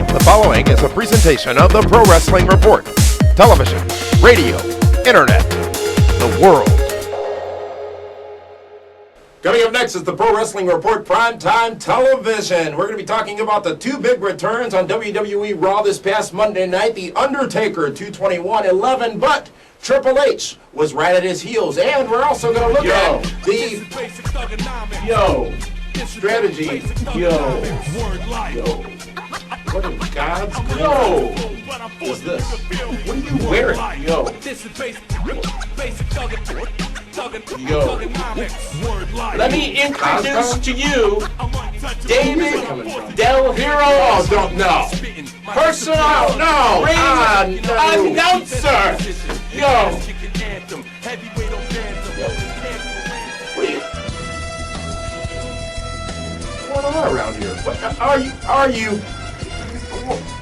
The following is a presentation of the Pro Wrestling Report. Television, radio, internet, the world. Coming up next is the Pro Wrestling Report Primetime Television. We're going to be talking about the two big returns on WWE Raw this past Monday night. The Undertaker, 221-11, but Triple H was right at his heels. And we're also going to look at the strategy. What in God's name is this? What are you wearing? Let me introduce to you David Del Hero. Oh, don't know. Personal announcer. What's going on around here? What are you?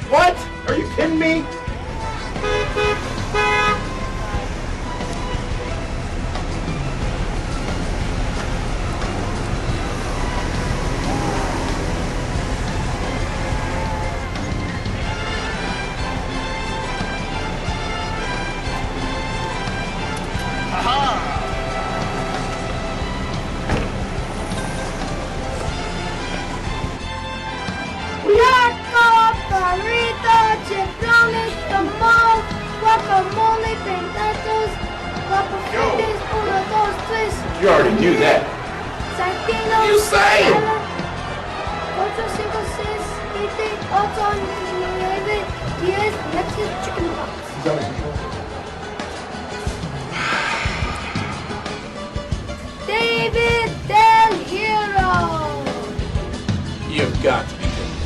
What? Are you kidding me? You already knew that. You say it. David Del Hero. You've got to be kidding me.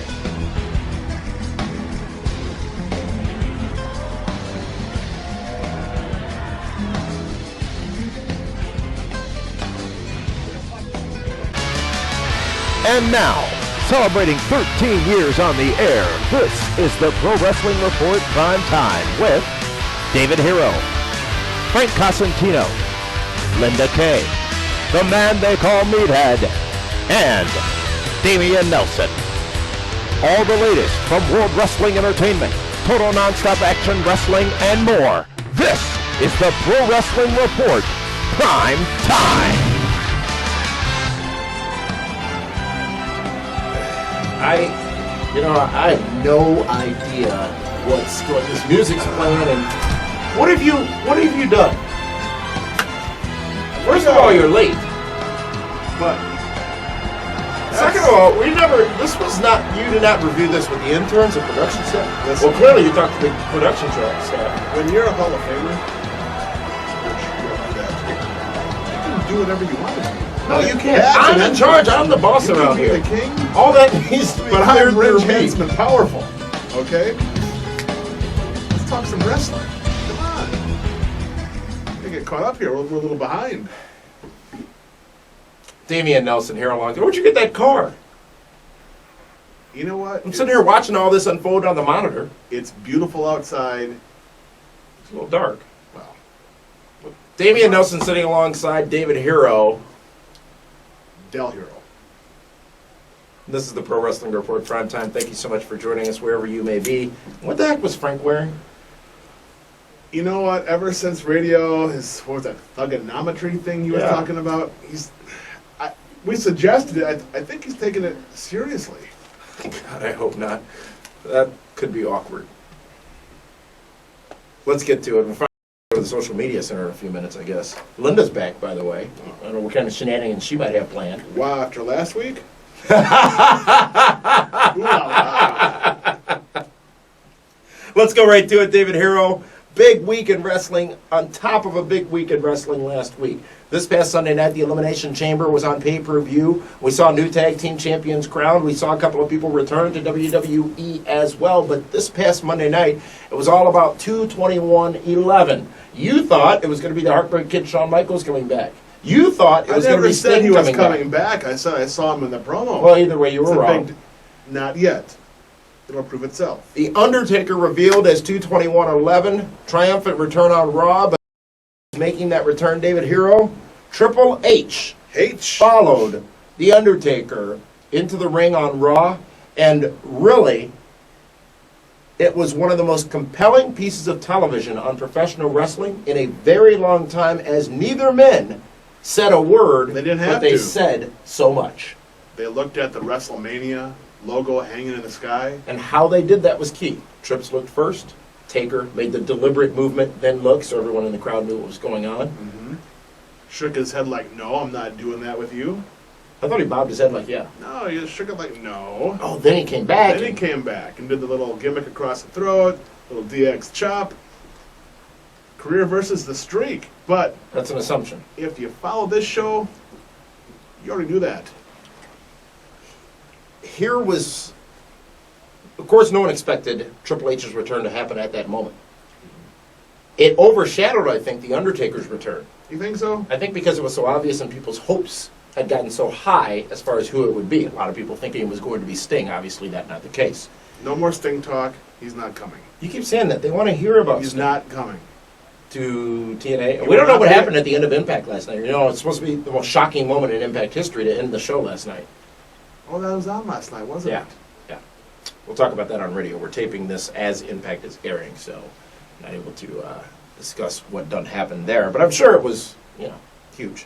And now, celebrating 13 years on the air, this is the Pro Wrestling Report Prime Time with David Hero, Frank Cosentino, Linda Kay, the man they call Meathead, and Damian Nelson. All the latest from World Wrestling Entertainment, total nonstop action wrestling, and more. This is the Pro Wrestling Report Prime Time. I have no idea what this music's playing, and what have you done? First of all, you're late. But second of all, you did not review this with the interns and production staff. Listen. Well, clearly you talked to the production staff. when you're a Hall of Famer, you can do whatever you want to do. No, you can't. I'm in charge. I'm the boss around You here. can be the king, All that needs to be but cleared I'm through rich, me. handsome, and powerful. Okay? Let's talk some wrestling. Come on. You get caught up here. We're a little behind. Damian Nelson here along. Where'd you get that car? You know what? I'm sitting here watching all this unfold on the monitor. It's beautiful outside. It's a little dark. Well, Damian Nelson sitting alongside David Hero. Del Hero. This is the Pro Wrestling Report Prime Time. Thank you so much for joining us wherever you may be. What the heck was Frank wearing? You know what? Ever since radio, what was that thugonometry thing you were Yeah. talking about? We suggested it. I think he's taking it seriously. God, I hope not. That could be awkward. Let's get to it. We'll finally go to the social media center in a few minutes, I guess. Linda's back, by the way. I don't know what kind of shenanigans she might have planned. Wow, after last week? Let's go right to it, David Hero. Big week in wrestling on top of a big week in wrestling last week. This past Sunday night, the Elimination Chamber was on pay-per-view. We saw new tag team champions crowned. We saw a couple of people return to WWE as well. But this past Monday night, it was all about 221-11. You thought it was going to be the Heartbreak Kid Shawn Michaels coming back. You thought it was going to be said Sting he was coming back. I saw him in the promo. Well, either way, you were wrong. Not yet. It'll prove itself. The Undertaker revealed as 221-11. Triumphant return on Raw, but making that return, David Hero. Triple H followed The Undertaker into the ring on Raw, and really, it was one of the most compelling pieces of television on professional wrestling in a very long time, as neither men said a word, They didn't have but they to. said so much. They looked at the WrestleMania logo hanging in the sky. And how they did that was key. Trips looked first. Taker made the deliberate movement, then look, so everyone in the crowd knew what was going on. Shook his head like, no, I'm not doing that with you. I thought he bobbed his head like, yeah. No, he just shook it like, no. Oh, then he came back. Then he came back and did the little gimmick across the throat, little DX chop. Career versus the streak. But That's an assumption. if you follow this show, you already knew that. Here was, of course, no one expected Triple H's return to happen at that moment. It overshadowed, I think, The Undertaker's return. You think so? I think because it was so obvious and people's hopes had gotten so high as far as who it would be. A lot of people thinking it was going to be Sting. Obviously, that's not the case. No more Sting talk. He's not coming. You keep saying that. They want to hear about He's Sting. not coming. To TNA. We don't know what happened at the end of Impact last night. You know, it's supposed to be the most shocking moment in Impact history to end the show last night. Oh, that was on last night, wasn't Yeah. it? Yeah. We'll talk about that on radio. We're taping this as Impact is airing, so not able to discuss what done happened there. But I'm sure it was, huge.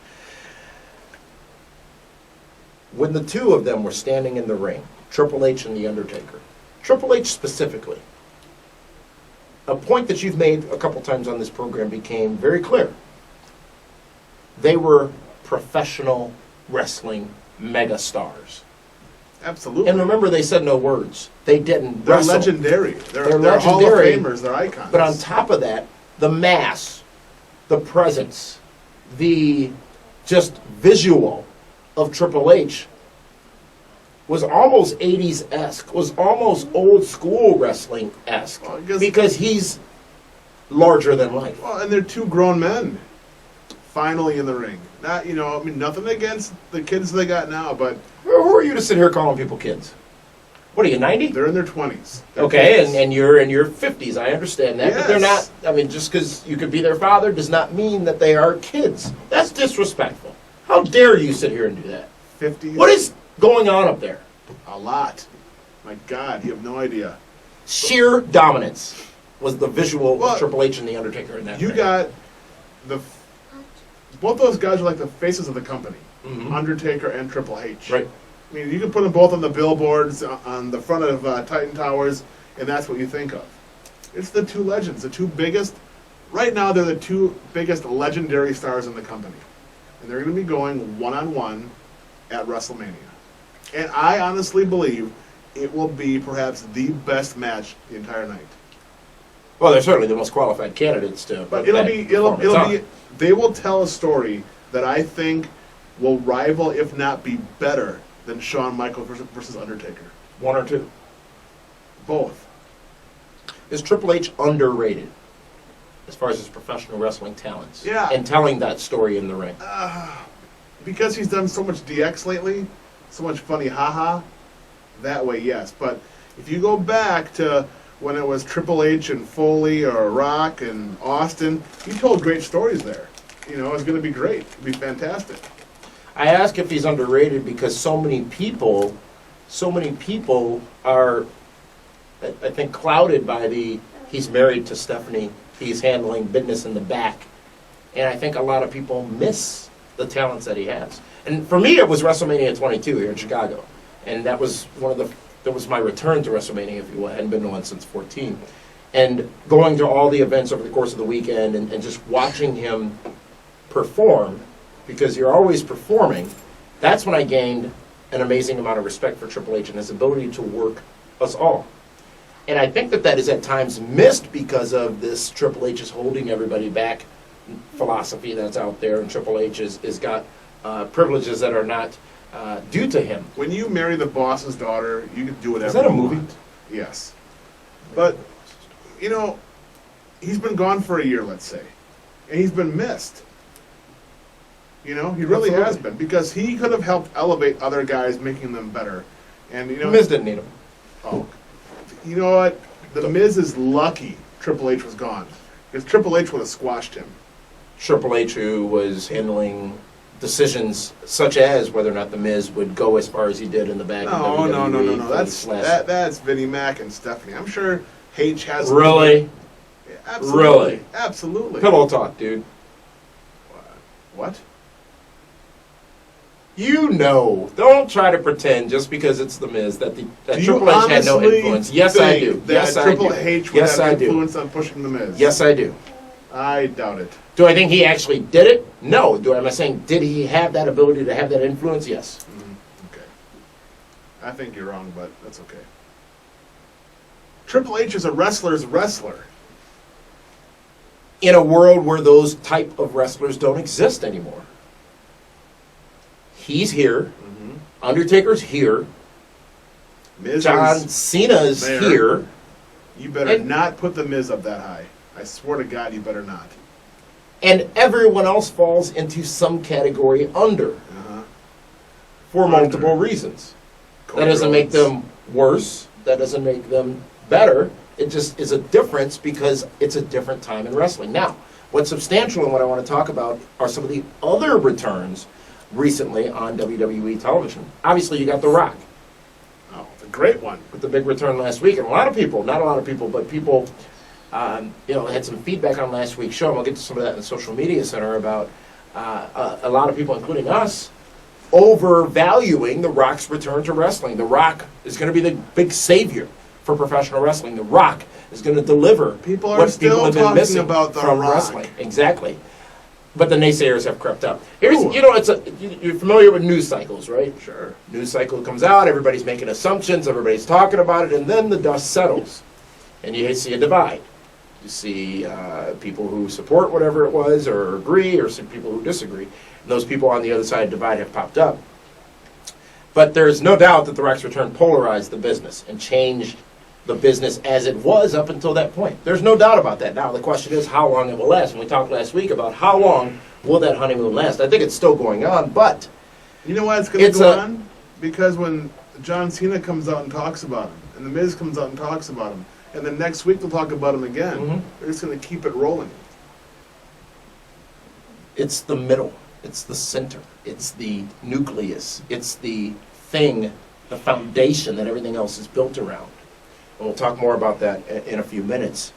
When the two of them were standing in the ring, Triple H and The Undertaker, Triple H specifically, a point that you've made a couple times on this program became very clear. They were professional wrestling megastars. Absolutely. And remember, they said no words. They didn't They're wrestle. legendary. They're Hall of legendary. Famers. They're icons. But on top of that, the mass, the presence, the just visual of Triple H was almost 80s-esque, was almost old school wrestling-esque, Well, I guess- because he's larger than life. Well, and they're two grown men finally in the ring. Not, nothing against the kids they got now, but Who are you to sit here calling people kids? What are you, 90? they're in their 20s. They're Okay, kids. and you're in your 50s, I understand that, but they're not, Yes. just because you could be their father does not mean that they are kids. That's disrespectful. How dare you sit here and do that? 50s. What is going on up there? A lot. My God, you have no idea. Sheer dominance was the visual Well, of Triple H and The Undertaker in that You ring. got both those guys are like the faces of the company. Mhm. Undertaker and Triple H. Right. I mean, you can put them both on the billboards on the front of Titan Towers, and that's what you think of. It's the two legends, the two biggest. Right now, they're the two biggest legendary stars in the company, and they're going to be going one-on-one at WrestleMania. And I honestly believe it will be perhaps the best match the entire night. Well, they're certainly the most qualified candidates to. But put it'll that be performance on. they will tell a story that I think will rival, if not be better, than Shawn Michaels versus Undertaker. One or two. Both. Is Triple H underrated as far as his professional wrestling talents? Yeah. And telling that story in the ring. Because he's done so much DX lately, so much funny haha, that way, yes. But if you go back to when it was Triple H and Foley or Rock and Austin, he told great stories there. It was going to be great. It'd be fantastic. I ask if he's underrated because so many people are, I think, clouded by he's married to Stephanie, he's handling business in the back, and I think a lot of people miss the talents that he has. And for me, it was WrestleMania 22 here in Chicago, and that was that was my return to WrestleMania, if you will. I hadn't been to one since 14. And going to all the events over the course of the weekend and just watching him perform, because you're always performing, that's when I gained an amazing amount of respect for Triple H and his ability to work us all. And I think that is at times missed because of this Triple H is holding everybody back philosophy that's out there, and Triple H is got privileges that are not due to him. When you marry the boss's daughter, you can do whatever Is that a you movie? want. Yes. But, he's been gone for a year, let's say. And he's been missed. He really has been. Because he could have helped elevate other guys, making them better. And, Miz didn't need him. Oh. You know what? The Miz is lucky Triple H was gone. Because Triple H would have squashed him. Triple H, who was handling decisions such as whether or not the Miz would go as far as he did in the back. No, of no, no, WWE no, no. for this last- That's Vinnie Mac and Stephanie. I'm sure H has Really? Yeah, absolutely. Really? Absolutely. Pillow talk, dude. What? You know, don't try to pretend just because it's the Miz that Do Triple you H had no honestly influence. Yes, I think do. That Yes, I Triple do. H would Yes, I have do. influence on pushing the Miz. Yes, I do. I doubt it. Do I think he actually did it? No. Am I saying did he have that ability to have that influence? Yes. Okay. I think you're wrong, but that's okay. Triple H is a wrestler's wrestler. In a world where those type of wrestlers don't exist anymore. He's here. Undertaker's here. Miz John is Cena's there. here. You better And- not put the Miz up that high. I swear to God, you better not. And everyone else falls into some category under for Under. multiple reasons. Cody That doesn't make Rhodes. them worse. That doesn't make them better. It just is a difference because it's a different time in wrestling. Now, what's substantial and what I want to talk about are some of the other returns recently on WWE television. Obviously, you got The Rock Oh, a great one. with the big return last week. And a lot of people, not a lot of people, but people, had some feedback on last week's show. And we'll get to some of that in the social media center about a lot of people, including us, overvaluing The Rock's return to wrestling. The Rock is going to be the big savior for professional wrestling. The Rock is going to deliver People are what still people have been talking missing about The from Rock. wrestling. Exactly. But the naysayers have crept up. Here's, Ooh. you're familiar with news cycles, right? Sure. News cycle comes out, everybody's making assumptions, everybody's talking about it, and then the dust settles. And you see a divide. You see people who support whatever it was or agree, or some people who disagree. And those people on the other side of the divide have popped up. But there's no doubt that The Rock's return polarized the business and changed the business as it was up until that point. There's no doubt about that. Now, the question is how long it will last. And we talked last week about how long will that honeymoon last. I think it's still going on, but You know why it's going to It's go a- on? Because when John Cena comes out and talks about him, and The Miz comes out and talks about him, and then next week they'll talk about him again, Mhm. they're just going to keep it rolling. it's the middle. It's the center. It's the nucleus. It's the thing, the foundation that everything else is built around. And we'll talk more about that in a few minutes.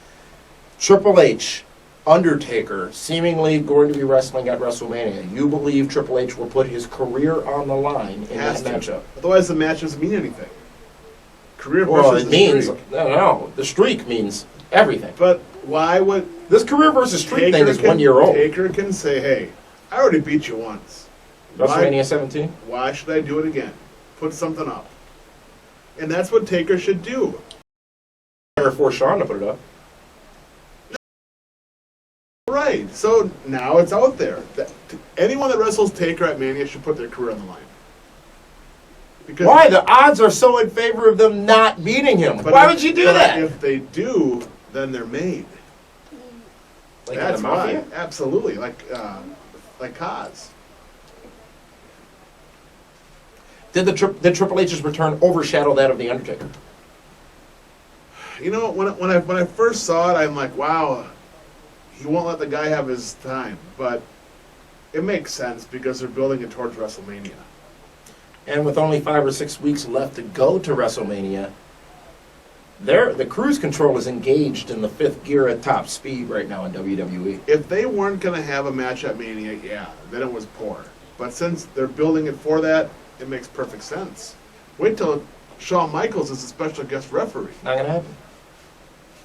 Triple H, Undertaker, seemingly going to be wrestling at WrestleMania. You believe Triple H will put his career on the line in that Has to. matchup? Otherwise, the match doesn't mean anything. Career Well, versus it the means, streak. no, the streak means everything. But why would This career versus streak thing Taker is 1 year old. Taker can say, "Hey, I already beat you once. WrestleMania 17? Why should I do it again? Put something up." And that's what Taker should do. Never force Sean to put it up. Right. So now it's out there. Anyone that wrestles Taker at Mania should put their career on the line. Because Why? The odds are so in favor of them not beating him. but Why if- would you do but that? If they do, then they're made. Like That's in the why. Mafia? Absolutely. Like Kaz. Did Triple H's return overshadow that of The Undertaker? You know, when I first saw it, I'm like, wow, he won't let the guy have his time. But it makes sense because they're building it towards WrestleMania. And with only 5 or 6 weeks left to go to WrestleMania, the cruise control is engaged in the 5th gear at top speed right now in WWE. If they weren't going to have a match at Mania, yeah, then it was poor. But since they're building it for that, it makes perfect sense. Wait till Shawn Michaels is a special guest referee. Not gonna happen.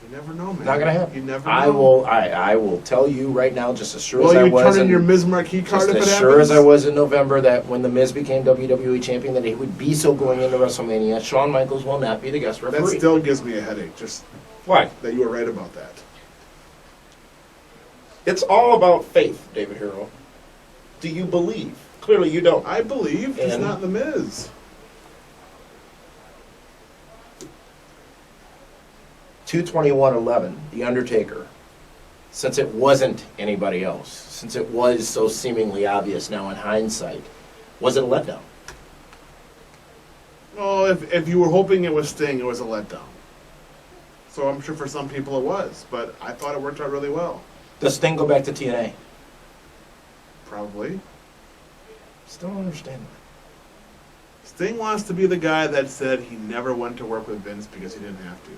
You never know, man. Not gonna happen. You never know. I will tell you right now, just as sure Will as I you was turn in in your Miz Marquee card just if it as happens? sure as I was in November that when the Miz became WWE champion, that he would be so going into WrestleMania. Shawn Michaels will not be the guest That referee. still gives me a headache, just Why? that you were right about that. It's all about faith, David Hero. Do you believe? Clearly, you don't. I believe he's And- not the Miz. 2/21/11, The Undertaker, since it wasn't anybody else, since it was so seemingly obvious now in hindsight, was it a letdown? Well, if you were hoping it was Sting, it was a letdown. So I'm sure for some people it was, but I thought it worked out really well. Does Sting go back to TNA? Probably. Still don't understand Sting wants to be the guy that said he never went to work with Vince because he didn't have to.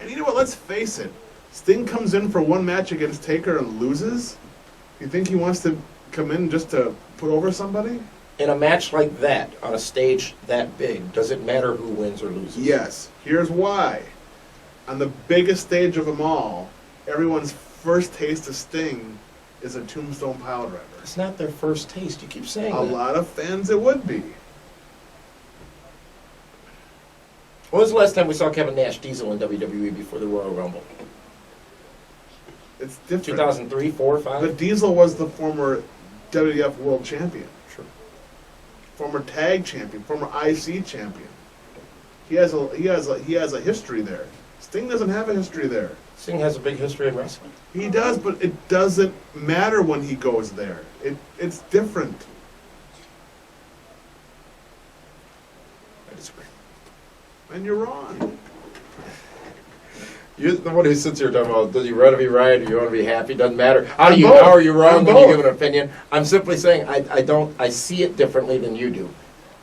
And you know what? Let's face it. Sting comes in for one match against Taker and loses. You think he wants to come in just to put over somebody? In a match like that, on a stage that big, does it matter who wins or loses? Yes. Here's why. On the biggest stage of them all, everyone's first taste of Sting is a tombstone pile driver. It's not their first taste. You keep saying A that. lot of fans it would be. When was the last time we saw Kevin Nash Diesel in WWE before the Royal Rumble? It's different. 2003, 4, 5? But Diesel was the former WWF World Champion. Sure. Former tag champion, former IC champion. He has a history there. Sting doesn't have a history there. Sting has a big history in wrestling. He does, but it doesn't matter when he goes there. It's different. I disagree. And you're wrong. You're the one who sits here talking about, does you want to be right or you want to be happy? Doesn't matter. How do I'm you both. know? Are you wrong I'm when you both. give an opinion? I'm simply saying I see it differently than you do.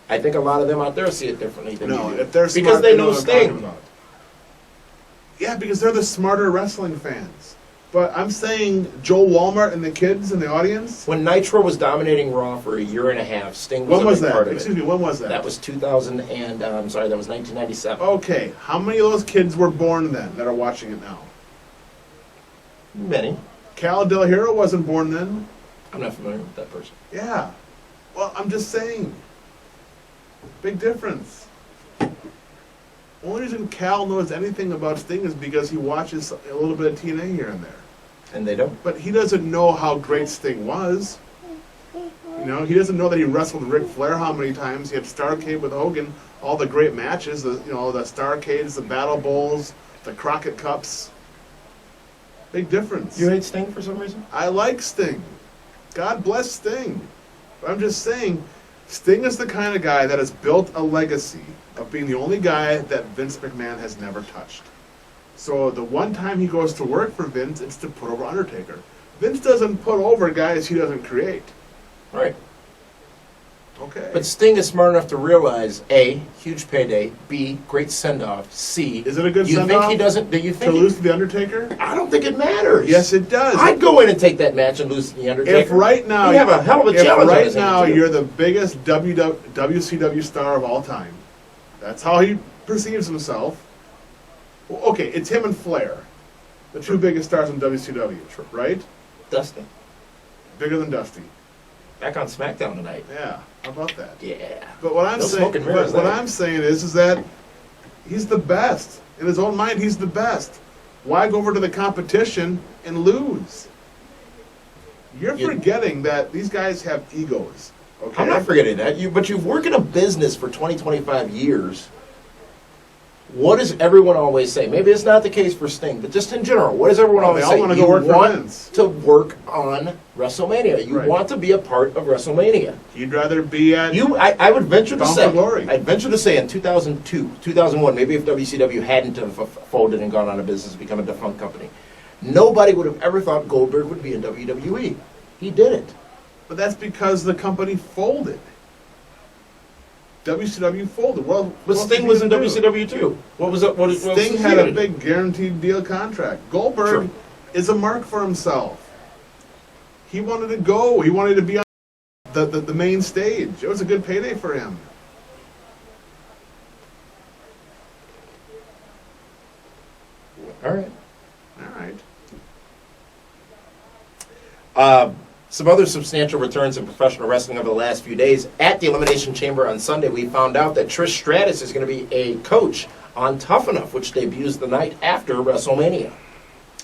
I think a lot of them out there see it differently than No, you do. if they're because smart, they know know what I'm talking Sting. about. Yeah, because they're the smarter wrestling fans. But I'm saying Joel Walmart and the kids in the audience. When Nitro was dominating Raw for a year and a half, Sting was When a was big that? part of Excuse it. me, when was that? That was 2000 and I'm sorry, that was 1997. Okay, how many of those kids were born then that are watching it now? Many. Cal Del Hero wasn't born then. I'm not familiar with that person. Yeah. Well, I'm just saying. Big difference. Only reason Cal knows anything about Sting is because he watches a little bit of TNA here and there. And they don't. But he doesn't know how great Sting was. You know, he doesn't know that he wrestled Ric Flair how many times. He had Starrcade with Hogan, all the great matches, the Starrcades, the Battle Bowls, the Crockett Cups. Big difference. You hate Sting for some reason? I like Sting. God bless Sting. But I'm just saying, Sting is the kind of guy that has built a legacy of being the only guy that Vince McMahon has never touched. So the one time he goes to work for Vince, it's to put over Undertaker. Vince doesn't put over guys he doesn't create. Right. Okay. But Sting is smart enough to realize, A, huge payday, B, great send-off, C, Is it a good you send-off think he doesn't, do you to think he, lose to The Undertaker? I don't think it matters. Yes, it does. I'd go in and take that match and lose to The Undertaker. If right now, He'd have a hell of a if challenge on right his now hands, too. you're the biggest WCW star of all time, that's how he perceives himself. Well, okay, it's him and Flair, the two biggest stars in WCW, right? Dusty. Bigger than Dusty. Back on SmackDown tonight. Yeah, how about that? Yeah. But what I'm No saying, smoke and mirrors what there. I'm saying is that he's the best in his own mind. He's the best. Why go over to the competition and lose? You're You- forgetting that these guys have egos. Okay. I'm not forgetting that. But you've worked in a business for 20, 25 years. What does everyone always say? Maybe it's not the case for Sting, but just in general, what does everyone Oh, always they all say? wanna go You work for want Vince. to work on WrestleMania. You Right. want to be a part of WrestleMania. You'd rather be at I would venture to Bound say, for Glory. I'd venture to say in 2002, 2001, maybe if WCW hadn't have folded and gone out of business, become a defunct company, nobody would have ever thought Goldberg would be in WWE. He didn't. But that's because the company folded. WCW folded. Well, But what Sting was was he in gonna do? WCW too. What was it? What was Sting had a big guaranteed deal contract. Goldberg Sure. is a mark for himself. He wanted to go. He wanted to be on the main stage. It was a good payday for him. All right. All right. Some other substantial returns in professional wrestling over the last few days. At the Elimination Chamber on Sunday, we found out that Trish Stratus is going to be a coach on Tough Enough, which debuts the night after WrestleMania.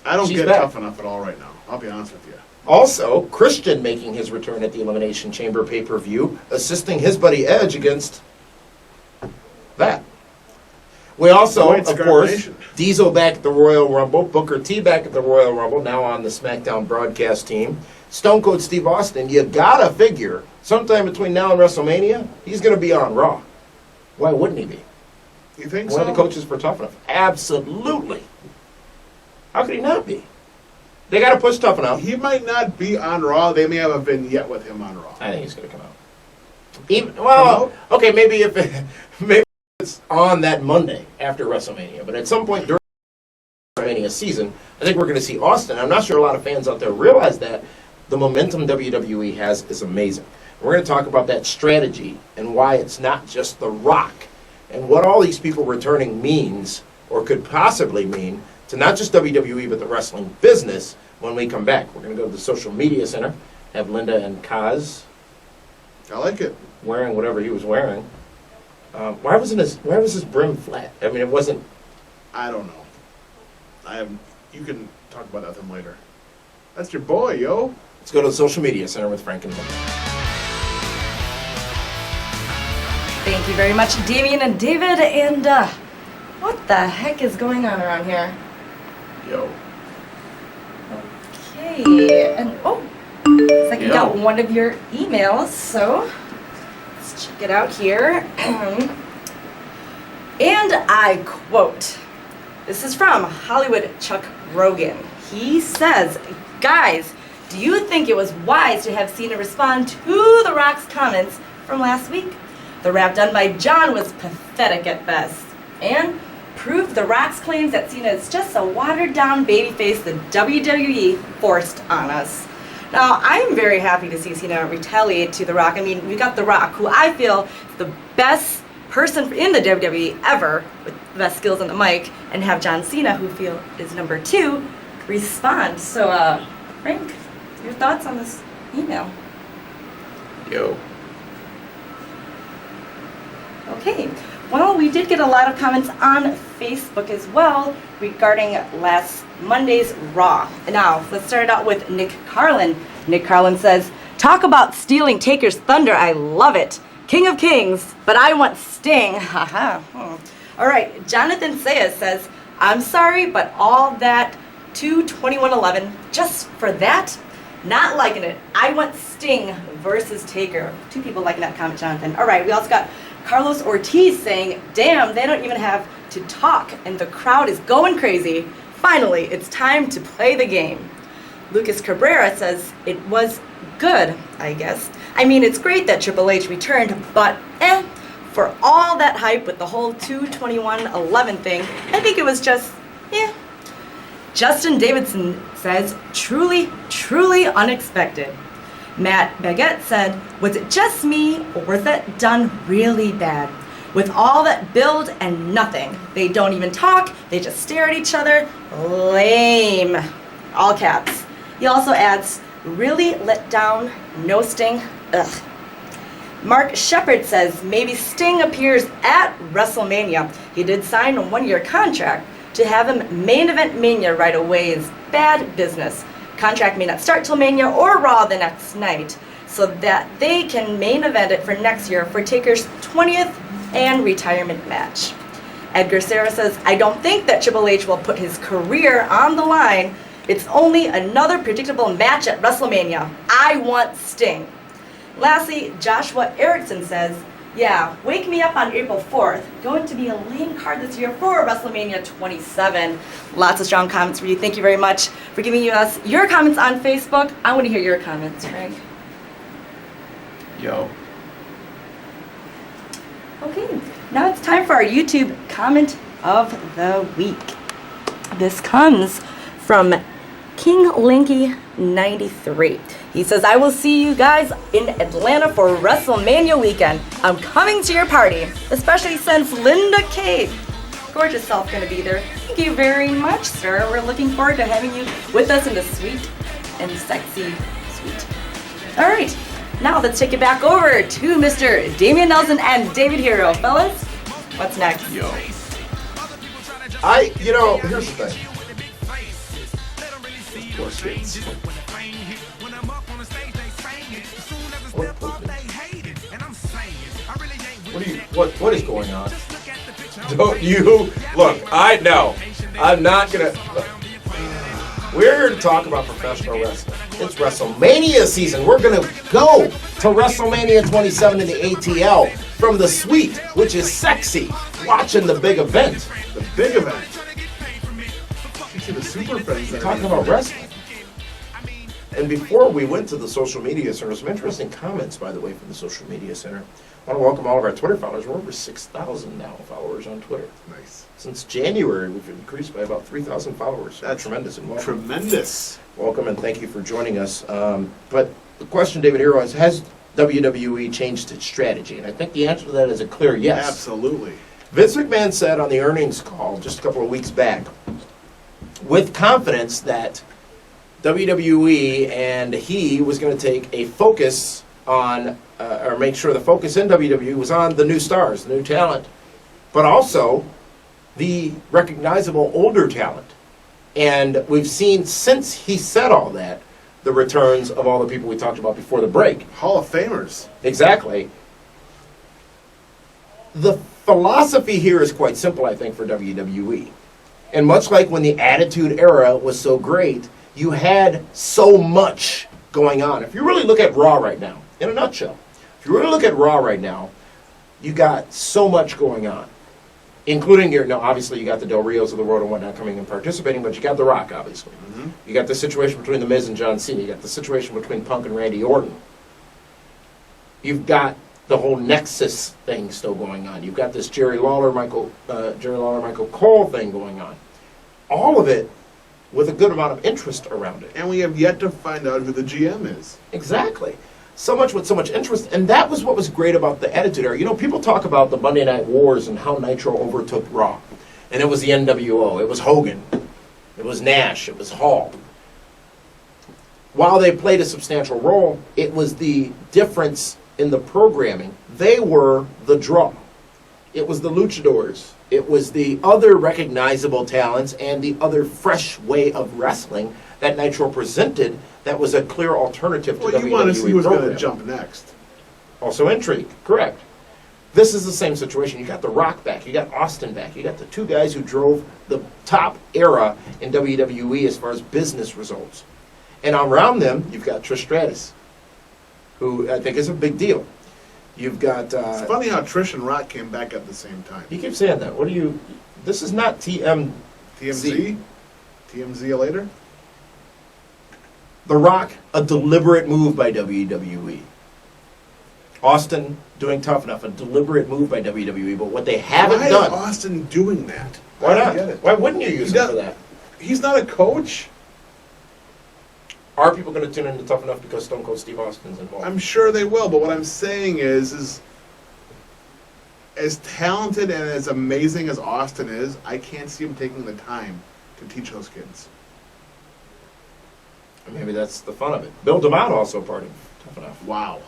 I don't She's get back. Tough Enough at all right now. I'll be honest with you. Also, Christian making his return at the Elimination Chamber pay-per-view, assisting his buddy Edge against that. We also, White of Scarf course, Nation. Diesel back at the Royal Rumble, Booker T back at the Royal Rumble, now on the SmackDown broadcast team. Stone Cold Steve Austin, you gotta figure, sometime between now and WrestleMania, he's gonna be on Raw. Why wouldn't he be? You think One so? of the coaches for Tough Enough. Absolutely. How could he not be? They gotta push Tough Enough. He might not be on Raw. They may have a vignette with him on Raw. I think he's gonna come out. Well, okay, maybe if maybe it's on that Monday after WrestleMania, but at some point during WrestleMania season, I think we're going to see Austin. I'm not sure a lot of fans out there realize that the momentum WWE has is amazing. We're going to talk about that strategy and why it's not just The Rock and what all these people returning means or could possibly mean to not just WWE but the wrestling business when we come back. We're going to go to the social media center, have Linda and Kaz. I like it. Wearing whatever he was wearing. Why was his brim flat? I mean, it wasn't. I don't know. You can talk about that then later. That's your boy, yo. Let's go to the social media center with Frank and Linda. Thank you very much, Damian and David. And what the heck is going on around here? Yo. Okay, and looks like you Yo. got one of your emails, so let's check it out here. And I quote, this is from Hollywood Chuck Rogan. He says, guys, do you think it was wise to have Cena respond to The Rock's comments from last week? The rap done by John was pathetic at best, and proved The Rock's claims that Cena is just a watered-down babyface the WWE forced on us. Now, I'm very happy to see Cena retaliate to The Rock. I mean, we got The Rock, who I feel is the best person in the WWE ever, with the best skills on the mic, and have John Cena, who feel is number 2, respond. So, Frank, your thoughts on this email? Yo. Okay, well, we did get a lot of comments on Facebook as well regarding last Monday's Raw. Now, let's start out with Nick Carlin. Nick Carlin says, talk about stealing Taker's thunder, I love it. King of Kings, but I want Sting. Haha. All right, Jonathan Sayas says, I'm sorry, but all that 2/21/11, just for that, not liking it. I want Sting versus Taker. 2 people liking that comment, Jonathan. All right, we also got Carlos Ortiz saying, damn, they don't even have to talk, and the crowd is going crazy. Finally, it's time to play the game. Lucas Cabrera says, it was good, I guess. I mean, it's great that Triple H returned, but for all that hype with the whole 2/21/11 thing, I think it was just, Justin Davidson says, truly, truly unexpected. Matt Baguette said, was it just me, or was that done really bad? With all that build and nothing. They don't even talk, they just stare at each other. Lame. All caps. He also adds, really let down, no Sting, ugh. Mark Shepard says, maybe Sting appears at WrestleMania. He did sign a 1-year contract. To have him main event Mania right away is bad business. Contract may not start till Mania or Raw the next night, so that they can main event it for next year for Taker's 20th and retirement match. Edgar Serra says, I don't think that Triple H will put his career on the line. It's only another predictable match at WrestleMania. I want Sting. Lastly, Joshua Erickson says, yeah, wake me up on April 4th. Going to be a lame card this year for WrestleMania 27. Lots of strong comments for you. Thank you very much for giving us your comments on Facebook. I want to hear your comments, Frank. Yo. Okay, now it's time for our YouTube comment of the week. This comes from King Linky 93. He says, I will see you guys in Atlanta for WrestleMania weekend. I'm coming to your party, especially since Linda K. Gorgeous self gonna be there. Thank you very much, sir. We're looking forward to having you with us in the sweet and sexy suite. All right, now let's take it back over to Mr. Damian Nelson and David Hero. Fellas, what's next? Yo. Here's the thing. Of course, kids. What is going on? Don't you look? I'm not gonna. We're here to talk about professional wrestling. It's WrestleMania season. We're gonna go to WrestleMania 27 in the ATL from the suite, which is sexy. Watching the big event. The big event. You see the super friends there. Talking about wrestling. And before we went to the social media center, some interesting comments, by the way, from the social media center. I want to welcome all of our Twitter followers. We're over 6,000 now followers on Twitter. Nice. Since January, we've increased by about 3,000 followers. That's tremendous. And welcome. Tremendous. Welcome, and thank you for joining us. But the question, David Hero, is, has WWE changed its strategy? And I think the answer to that is a clear yes. Absolutely. Vince McMahon said on the earnings call just a couple of weeks back, with confidence, that WWE and he was going to take a focus on, or make sure the focus in WWE was on the new stars, the new talent, but also the recognizable older talent. And we've seen, since he said all that, the returns of all the people we talked about before the break. Hall of Famers. Exactly. The philosophy here is quite simple, I think, for WWE. And much like when the Attitude Era was so great, you had so much going on. If you really look at Raw right now, in a nutshell, if you really look at Raw right now, you got so much going on. Including obviously you got the Del Rios of the world and whatnot coming and participating, but you got The Rock, obviously. Mm-hmm. You got the situation between The Miz and John Cena. You got the situation between Punk and Randy Orton. You've got the whole Nexus thing still going on. You've got this Jerry Lawler, Michael Cole thing going on. All of it with a good amount of interest around it. And we have yet to find out who the GM is. Exactly. So much with so much interest, and that was what was great about the Attitude Era. You know, people talk about the Monday Night Wars and how Nitro overtook Raw. And it was the NWO. It was Hogan. It was Nash. It was Hall. While they played a substantial role, it was the difference in the programming. They were the draw. It was the luchadors. It was the other recognizable talents and the other fresh way of wrestling that Nitro presented that was a clear alternative to WWE. Well, you want to see who's going to jump next. Also intrigue, correct. This is the same situation. You got The Rock back. You got Austin back. You got the two guys who drove the top era in WWE as far as business results. And around them, you've got Trish Stratus, who I think is a big deal. You've got... it's funny how Trish and Rock came back at the same time. You keep saying that. What do you... This is not TMZ. TMZ later? The Rock, a deliberate move by WWE. Austin doing Tough Enough, a deliberate move by WWE. But what they haven't done... Why is Austin doing that? Why not? Why wouldn't you use him for that? He's not a coach. Are people going to tune into Tough Enough because Stone Cold Steve Austin's involved? I'm sure they will, but what I'm saying is as talented and as amazing as Austin is, I can't see him taking the time to teach those kids. Maybe that's the fun of it. Bill DeMott also part of Tough Enough. Wow.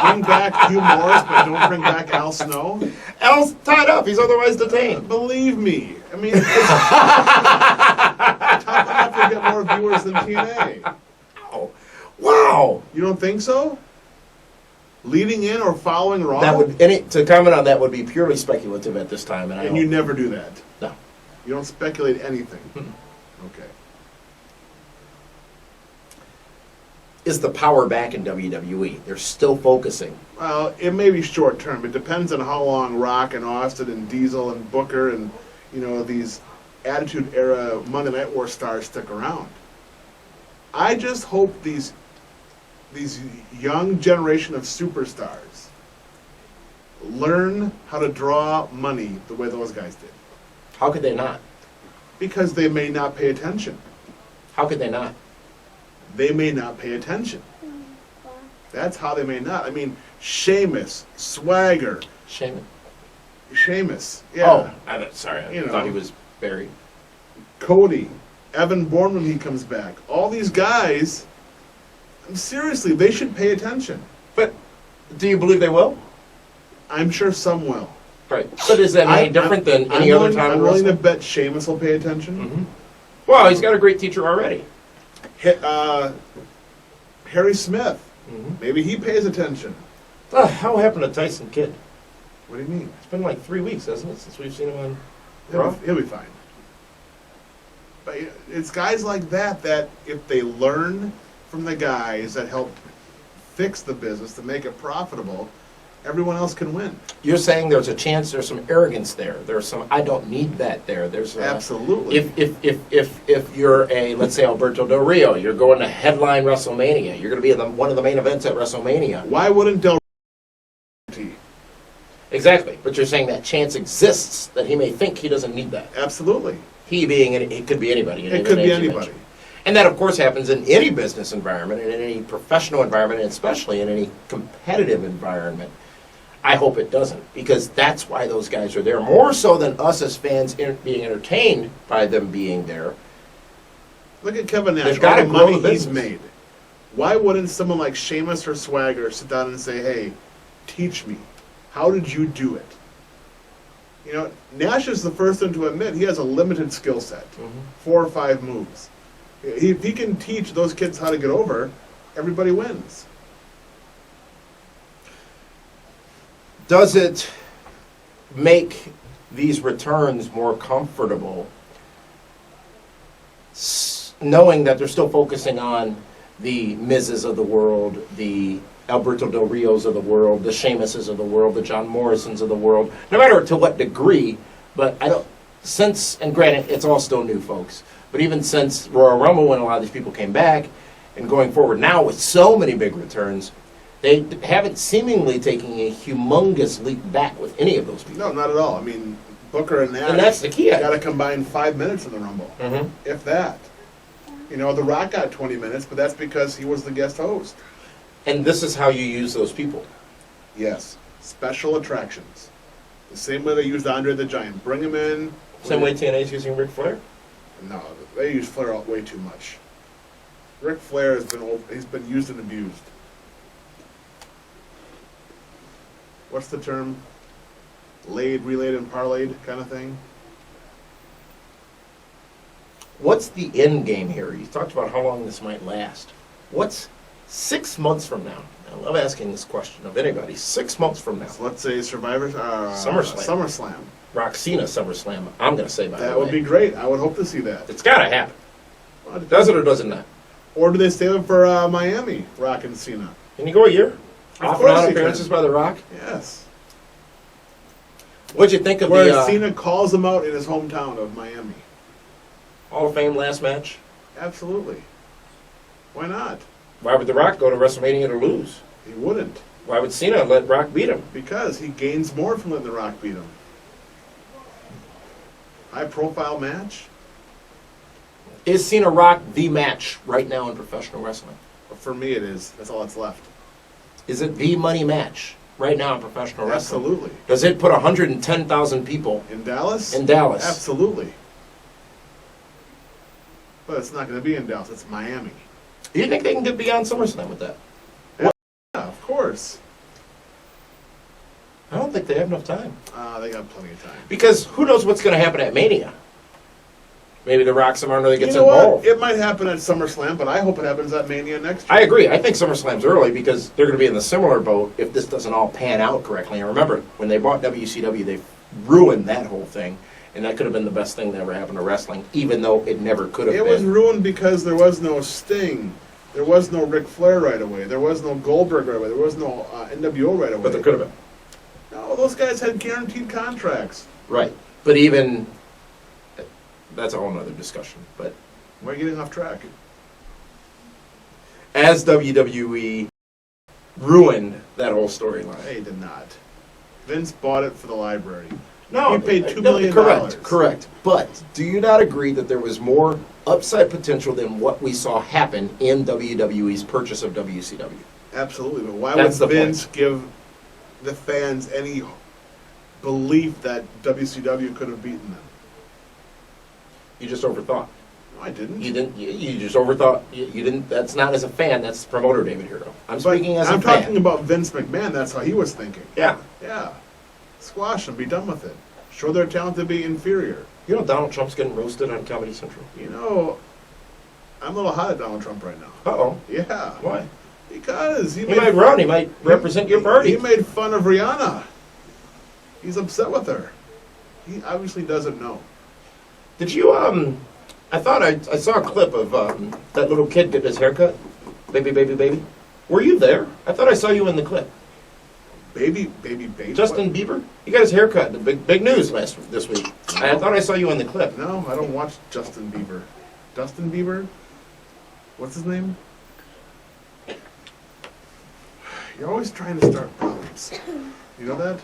Bring back Hugh Morris, but don't bring back Al Snow. Al's tied up. He's otherwise detained. Believe me. I mean, Tough Enough will get more viewers than TNA. Wow. You don't think so? Leading in or following Raw? That would to comment on that would be purely speculative at this time, and you never do that. No. You don't speculate anything. Okay. Is the power back in WWE? They're still focusing. Well, it may be short term. It depends on how long Rock and Austin and Diesel and Booker and these Attitude Era Monday Night War stars stick around. I just hope these young generation of superstars learn how to draw money the way those guys did. How could they not? Because they may not pay attention. How could they not? They may not pay attention. That's how they may not. I mean, Sheamus, Swagger. Sheamus. Yeah. Oh, sorry. I thought he was buried. Cody, Evan Bourne when he comes back. All these guys, seriously, they should pay attention. But do you believe they will? I'm sure some will. Right. But is that any different than any other time? I'm willing to bet Sheamus will pay attention. Mm-hmm. Well, he's got a great teacher already. Harry Smith. Mm-hmm. Maybe he pays attention. How happened to Tyson Kidd? What do you mean? It's been like 3 weeks, hasn't it, since we've seen him on Raw? He'll be fine. But it's guys like that if they learn from the guys that help fix the business to make it profitable, Everyone else can win. You're saying there's a chance, there's some arrogance there. There's some I don't need that there. There's Absolutely. If you're a, let's say, Alberto Del Rio, you're going to headline WrestleMania. You're going to be in one of the main events at WrestleMania. Why wouldn't Del Exactly, but you're saying that chance exists that he may think he doesn't need that. Absolutely. He being, it could be anybody. It could be anybody. And that, of course, happens in any business environment, and in any professional environment, and especially in any competitive environment. I hope it doesn't, because that's why those guys are there. More so than us as fans being entertained by them being there. Look at Kevin Nash. They've got all to the grow money the he's business. made. Why wouldn't someone like Sheamus or Swagger sit down and say, hey, teach me. How did you do it? You know, Nash is the first one to admit he has a limited skill set. 4 or 5 moves. If he can teach those kids how to get over, everybody wins. Does it make these returns more comfortable, knowing that they're still focusing on the Mizes of the world, the Alberto Del Rios of the world, the Sheamuses of the world, the John Morrisons of the world, no matter to what degree, but I don't, since, and granted, it's all still new, folks, but even since Royal Rumble, when a lot of these people came back, and going forward now with so many big returns, they haven't seemingly taken a humongous leap back with any of those people. No, not at all. I mean, Booker and Nash. And that's the key. Got to combine 5 minutes in the Rumble, if that. You know, The Rock got 20 minutes, but that's because he was the guest host. And this is how you use those people. Yes, special attractions. The same way they used Andre the Giant. Bring him in. Same way TNA's using Ric Flair? No, they use Flair way too much. Ric Flair he's been used and abused. What's the term? Laid, relayed, and parlayed kind of thing? What's the end game here? You talked about how long this might last. What's 6 months from now? I love asking this question of anybody. 6 months from now. So let's say SummerSlam. SummerSlam. Rock Cena SummerSlam, I'm going to say, by the way. That would be great. I would hope to see that. It's got to happen. Does it or does it not? Or do they save it for Miami, Rock and Cena? Can you go a year? Off and course on you appearances can. by The Rock? Yes. What'd you think of Where the Cena calls him out in his hometown of Miami. Hall of Fame last match? Absolutely. Why not? Why would The Rock go to WrestleMania to lose? He wouldn't. Why would Cena let Rock beat him? Because he gains more from letting The Rock beat him. High-profile match? Is Cena Rock the match right now in professional wrestling? For me, it is. That's all that's left. Is it the money match right now in professional wrestling? Absolutely. Does it put 110,000 people In Dallas? in Dallas? Absolutely. But it's not going to be in Dallas. It's Miami. Do you think they can get beyond SummerSlam with that? Yeah, of course. I don't think they have enough time. They got plenty of time. Because who knows what's going to happen at Mania? Maybe The Rock somehow or another gets You know involved. what? It might happen at SummerSlam, but I hope it happens at Mania next year. I agree. I think SummerSlam's early because they're going to be in the similar boat if this doesn't all pan out correctly. And remember, when they bought WCW, they ruined that whole thing. And that could have been the best thing that ever happened to wrestling, even though it never could have It been. was ruined because there was no Sting. There was no Ric Flair right away. There was no Goldberg right away. There was no NWO right away. But there could have been. No, those guys had guaranteed contracts. Right. But even, that's a whole other discussion. But We're getting off track. as WWE ruined that whole storyline. They did not. Vince bought it for the library. No, He paid $2 million. Correct. But do you not agree that there was more upside potential than what we saw happen in WWE's purchase of WCW? Absolutely, but why That's would the Vince give the fans any belief that WCW could have beaten them? You just overthought. No, I didn't. You didn't. You just overthought. You didn't. That's not as a fan. That's promoter David Hero. I'm But speaking as a I'm fan. talking about Vince McMahon. That's how he was thinking. Yeah. Yeah. Squash them. Be done with it. Show their talent to be inferior. You know Donald Trump's getting roasted on Comedy Central. You know, I'm a little hot at Donald Trump right now. Uh-oh. Yeah. Why? Because He might run. He might represent your party. He made fun of Rihanna. He's upset with her. He obviously doesn't know. Did you, I thought I saw a clip of that little kid getting his haircut. Baby. Were you there? I thought I saw you in the clip. Baby Bates. Justin Bieber? He got his hair cut. The big news this week. I thought I saw you on the clip. No, I don't watch Justin Bieber. Dustin Bieber? What's his name? You're always trying to start problems. You know that?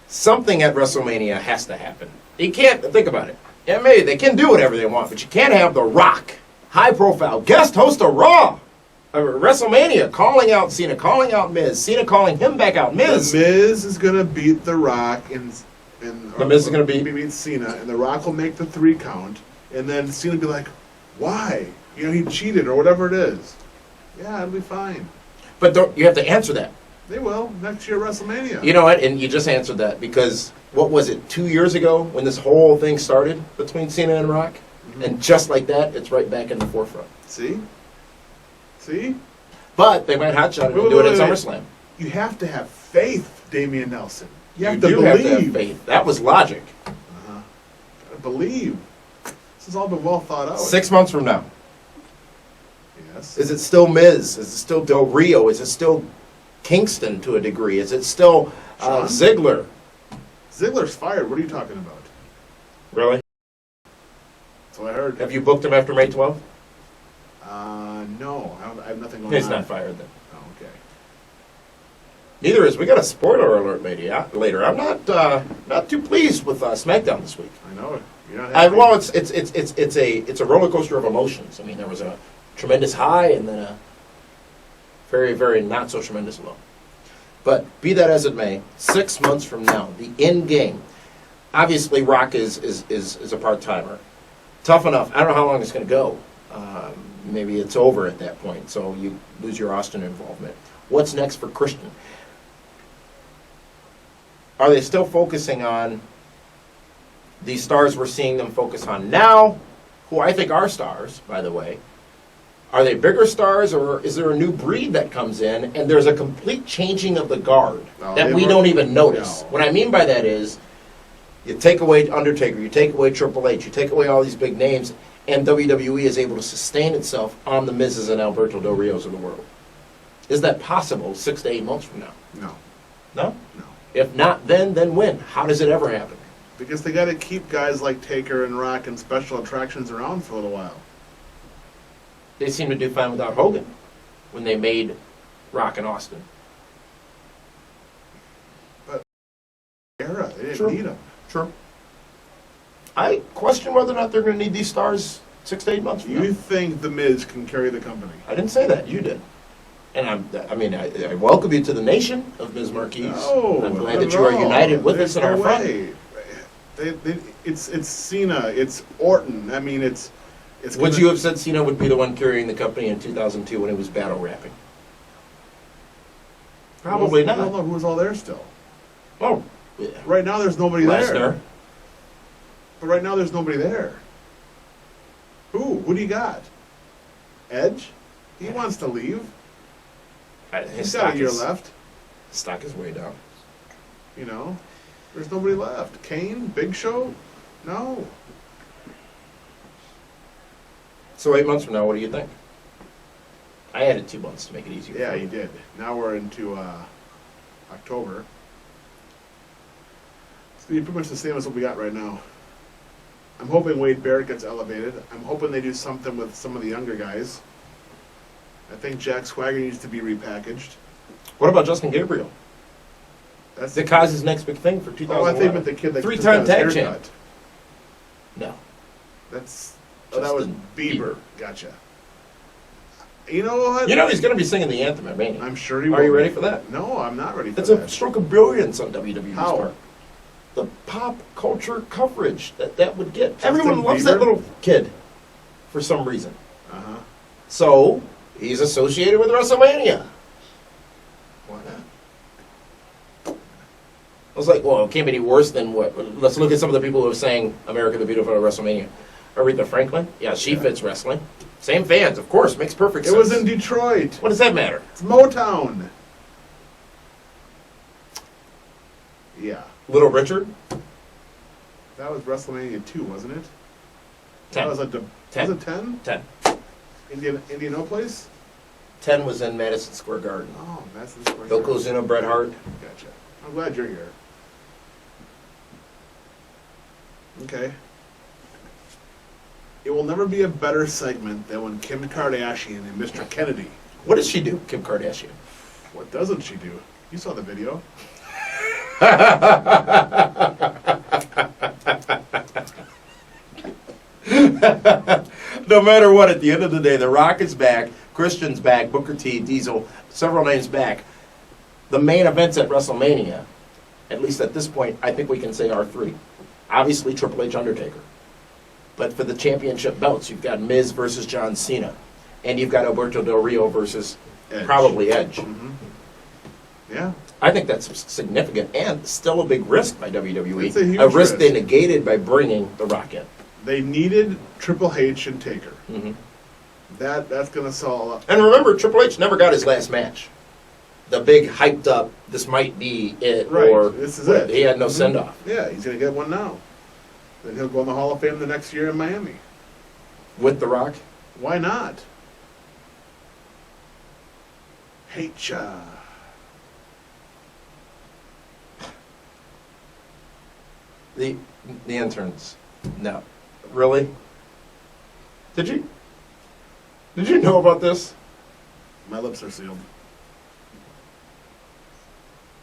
Something at WrestleMania has to happen. You can't think about it. Yeah, maybe they can do whatever they want, but you can't have The Rock, high-profile guest host of Raw, WrestleMania, calling out Cena, calling out Miz, Cena calling him back out. Miz. The Miz is gonna beat The Rock, The Miz is gonna beat Cena, and The Rock will make the 3 count, and then Cena will be like, "Why? You know, he cheated or whatever it is." Yeah, it'll be fine. But you have to answer that. They will next year WrestleMania. You know what? And you just answered that because what was it, 2 years ago when this whole thing started between Cena and Rock? Mm-hmm. And just like that, it's right back in the forefront. See? But they might hotshot it and do it at SummerSlam. You have to have faith, Damian Nelson. You have You to do believe. have to have faith. That was logic. Gotta believe. This has all been well thought out. 6 months from now, Yes. is it still Miz? Is it still Del Rio? Is it still Kingston to a degree? Is it still Shawn? Ziggler? Ziggler's fired. What are you talking about? Really? That's what I heard. Have you booked him after May 12th? No. I have nothing going He's on. not fired then. Oh, okay. Neither is. We got a spoiler alert later. I'm not too pleased with SmackDown this week. I know. You're not happy. Well, it's a roller coaster of emotions. I mean, there was a tremendous high and then a very, very not so tremendous low. But be that as it may, 6 months from now, the end game. Obviously, Rock is a part timer. Tough enough. I don't know how long it's going to go. Maybe it's over at that point, so you lose your Austin involvement. What's next for Christian? Are they still focusing on these stars we're seeing them focus on now, who I think are stars, by the way? Are they bigger stars, or is there a new breed that comes in, and there's a complete changing of the guard that we don't even notice? No. What I mean by that is, you take away Undertaker, you take away Triple H, you take away all these big names, and WWE is able to sustain itself on the Miz's and Alberto Del Rios of the world. Is that possible 6 to 8 months from now? No. No? No. If not then when? How does it ever happen? Because they got to keep guys like Taker and Rock and special attractions around for a little while. They seem to do fine without Hogan when they made Rock and Austin. Era, they didn't True. need them. Sure. I question whether or not they're going to need these stars 6 to 8 months from now. You think The Miz can carry the company? I didn't say that. You did. And I welcome you to the nation of Ms. Marquise. No, I'm glad that you are united with us in our front. It's Cena, it's Orton. I mean, it's. Would you have said Cena would be the one carrying the company in 2002 when it was battle rapping? Probably I don't not. know who's all there still. Oh, yeah. Right now, there's nobody there. Lesnar. But right now, there's nobody there. Who? Who do you got? Edge? He wants to leave. He's got a year left. Stock is way down. You know, there's nobody left. Kane, Big Show, no. So 8 months from now, what do you think? I added 2 months to make it easier. Yeah, for you did. Now we're into October. It's gonna be pretty much the same as what we got right now. I'm hoping Wade Barrett gets elevated. I'm hoping they do something with some of the younger guys. I think Jack Swagger needs to be repackaged. What about Justin Gabriel? That's The Kaz's next big thing for 2011. Oh, I think with the kid that just Three-time got his tag hair champ. cut. No. That's that was Justin Bieber. Gotcha. You know what? You know he's going to be singing the anthem at Mania. I'm sure he will. Are you ready for that? No, I'm not ready for It's that. a stroke of brilliance on WWE's How? part. The pop culture coverage that would get. Everyone loves Bieber? that little kid for some reason. Uh-huh. So he's associated with WrestleMania. Why not? I was like, well, it can't be any worse than what? Let's look at some of the people who are saying America the Beautiful at WrestleMania. Aretha Franklin, yeah, she fits wrestling. Same fans, of course, makes perfect It sense. was in Detroit. What does that matter? It's Motown. Yeah. Little Richard? That was WrestleMania 2, wasn't it? 10. That was a 10. Was it 10? 10. Indianapolis? 10 was in Madison Square Garden. Oh, that's the square. Yokozuna, Bret Hart. Okay. gotcha. I'm glad you're here. Okay. It will never be a better segment than when Kim Kardashian and Mr. Kennedy. What does she do, Kim Kardashian? What doesn't she do? You saw the video. No matter what, at the end of the day, The Rock is back, Christian's back, Booker T, Diesel, several names back. The main events at WrestleMania, at least at this point, I think we can say are three. Obviously, Triple H, Undertaker. But for the championship belts, you've got Miz versus John Cena. And you've got Alberto Del Rio versus Edge. probably Edge. Mm-hmm. Yeah. I think that's significant and still a big risk by WWE. It's a huge risk risk. they negated by bringing The Rock in. They needed Triple H and Taker. Mm-hmm. That's going to solve up. And remember, Triple H never got his last match. The big hyped up, this might be it, Right, or this is it. he had no Mhm. send off. Yeah, he's going to get one now. Then he'll go in the Hall of Fame the next year in Miami. With The Rock. Why not? HHH. The interns. No. Really? Did you know about this? My lips are sealed.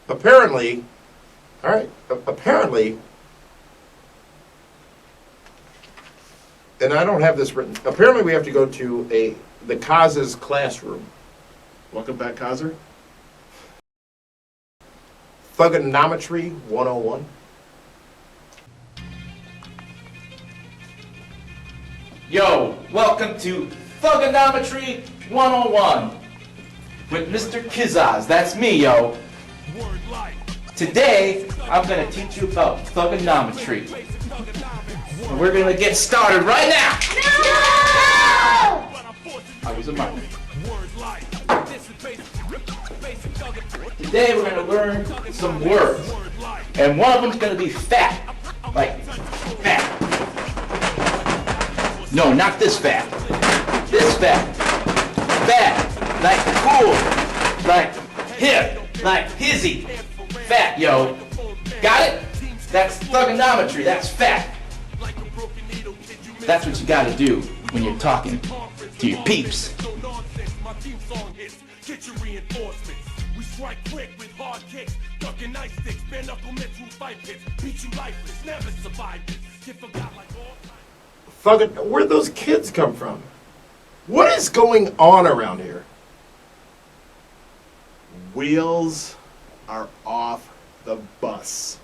Apparently, all right, apparently, and I don't have this written, apparently we have to go to the Kaz's classroom. Welcome back, Kaiser. Thugonometry 101. Yo, welcome to Thugonometry 101 with Mr. Kizaz. That's me, yo. Today, I'm gonna teach you about thugonometry. And we're gonna get started right now. No! I was a minor. Today, we're gonna learn some words. And one of them's gonna be fat. Like, fat. No, not this fat. This fat. Fat. Like cool. Like hip. Like hizzy. Fat, yo. Got it? That's thugonometry. That's fat. That's what you gotta do when you're talking to your peeps. Get your reinforcements. We strike quick with hard kicks, ducking ice sticks, bare knuckle men through fight pits, beat you lifeless, never survive this. Get forgot like all. Where'd those kids come from? What is going on around here? Wheels are off the bus.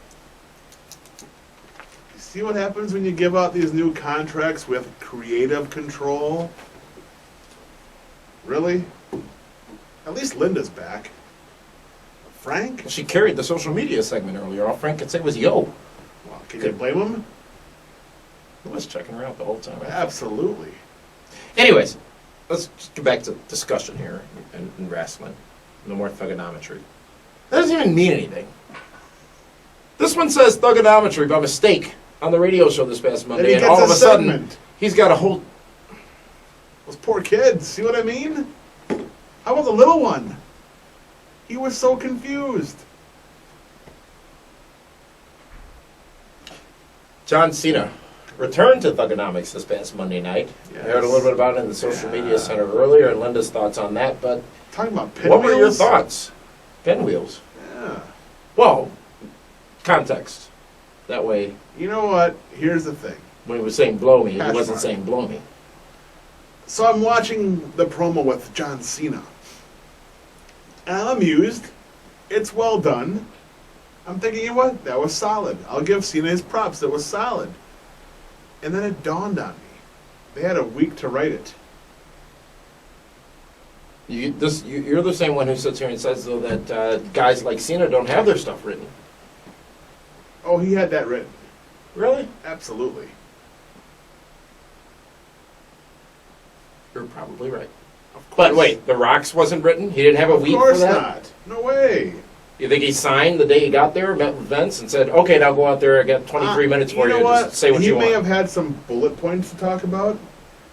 You see what happens when you give out these new contracts with creative control? Really? At least Linda's back. Frank? She carried the social media segment earlier. All Frank could say was yo. Well, can you blame him? He was checking her out the whole time. Absolutely. Anyways, let's just get back to discussion here in wrestling. No more thugonometry. That doesn't even mean anything. This one says thugonometry by mistake on the radio show this past Monday, he and gets all of a a sudden, segment. he's got a whole... Those poor kids, see what I mean? How about the little one? He was so confused. John Cena returned to Thugonomics this past Monday night. Yes. I heard a little bit about it in the social media center earlier, and Linda's thoughts on that, but Talking about pinwheels. what were your thoughts? Pinwheels. Yeah. Well, context. That way, You know what? Here's the thing. when he was saying blow me, he Hash wasn't mark. saying blow me. So I'm watching the promo with John Cena. And I'm amused. It's well done. I'm thinking, you know what? That was solid. I'll give Cena his props. That was solid. And then it dawned on me. They had a week to write it. You're the same one who sits here and says, though, that guys like Cena don't have their stuff written. Oh, he had that written. Really? Absolutely. You're probably right. Of course. But wait, The Rock's wasn't written? He didn't have a Of week for course that? not. No way. You think he signed the day he got there, met with Vince, and said, okay, now go out there, I got 23 minutes for you, know what? just say what he you may want. have had some bullet points to talk about,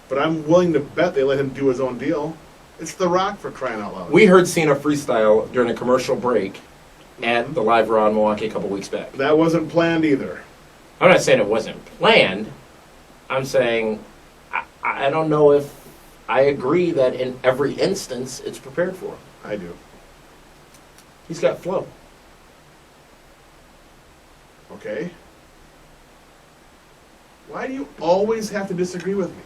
but I'm willing to bet they let him do his own deal. It's The Rock, for crying out loud. We heard Cena freestyle during a commercial break, at the Live Raw in Milwaukee a couple weeks back. That wasn't planned either. I'm not saying it wasn't planned. I'm saying I don't know if I agree that in every instance it's prepared for him. I do. He's got flow. Okay. Why do you always have to disagree with me?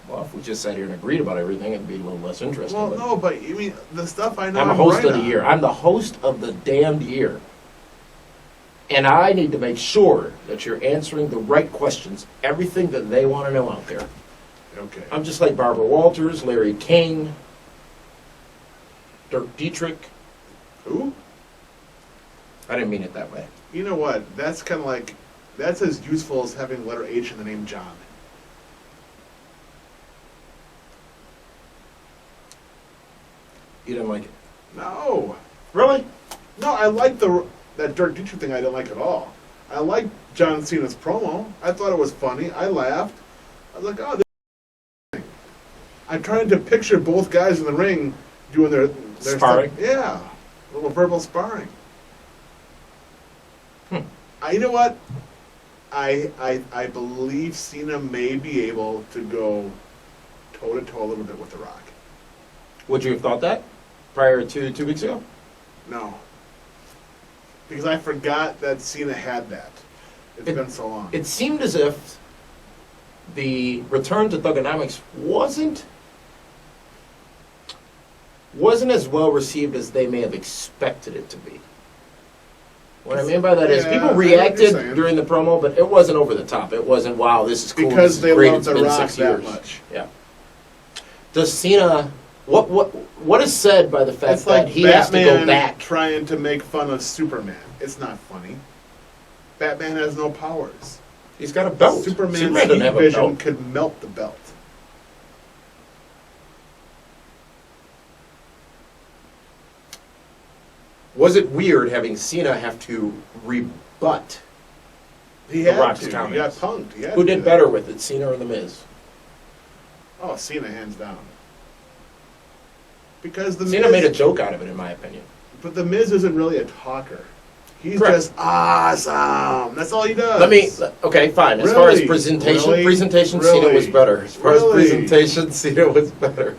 Well, if we just sat here and agreed about everything, it'd be a little less interesting. Well, but no, but I mean, the stuff I know I'm a host right of the on. year. I'm the host of the damned year. And I need to make sure that you're answering the right questions, everything that they want to know out there. Okay. I'm just like Barbara Walters, Larry King, Dirk Dietrich. Who? I didn't mean it that way. You know what? That's kind of like, that's as useful as having letter H in the name John. You didn't like it? No. Really? No, I like that Dirk Dietrich thing I didn't like at all. I liked John Cena's promo. I thought it was funny. I laughed. I was like, oh, this is I'm trying to picture both guys in the ring doing their Sparring? stuff. Yeah. A little verbal sparring. You know what? I believe Cena may be able to go toe-to-toe a little bit with The Rock. Would you have thought that prior to 2 weeks ago? No. Because I forgot that Cena had that. It's been so long. It seemed as if the return to Thugonomics wasn't as well received as they may have expected it to be. What I mean by that is Yeah, I people know what you're reacted saying. during the promo, but it wasn't over the top. It wasn't, wow, this is cool, Because this they is great, love it's The been Rock 6 that years. much. Yeah. Does Cena, what is said by the fact It's that like he has to go Batman back? trying to make fun of Superman. It's not funny. Batman has no powers. He's got a belt. Superman's Superman doesn't heat have a vision belt. could melt the belt. Was it weird having Cena have to rebut? He The had Rock's to. He comments. got punked. He had Who to did do better that. with it, Cena or The Miz? Oh, Cena, hands down. Because the Cena Miz, made a joke out of it, in my opinion. But the Miz isn't really a talker. He's Correct. just awesome. That's all he does. Okay, fine. As far as Really? Presentation, Cena Cena was better. As far as Really? presentation, Cena was better.